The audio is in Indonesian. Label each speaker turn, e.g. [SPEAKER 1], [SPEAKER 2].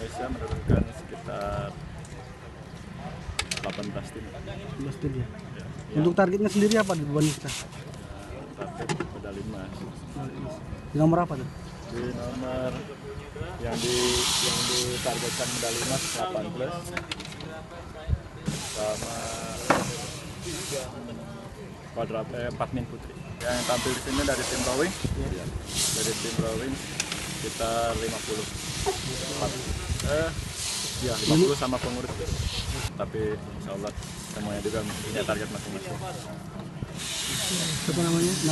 [SPEAKER 1] Indonesia menurunkan sekitar 18 tim.
[SPEAKER 2] 18 tim ya.
[SPEAKER 1] Ya.
[SPEAKER 2] Untuk targetnya sendiri apa di beban kita?
[SPEAKER 1] Target medali emas.
[SPEAKER 2] Di nomor apa tuh?
[SPEAKER 1] Di nomor yang ditargetkan medali emas 18 sama kuadrat 4 min putri. Yang tampil di sini dari tim rowing, dari tim rowing sekitar 50 sama pengurus. Tapi insya Allah semuanya juga punya target masing-masing.
[SPEAKER 2] Apa namanya?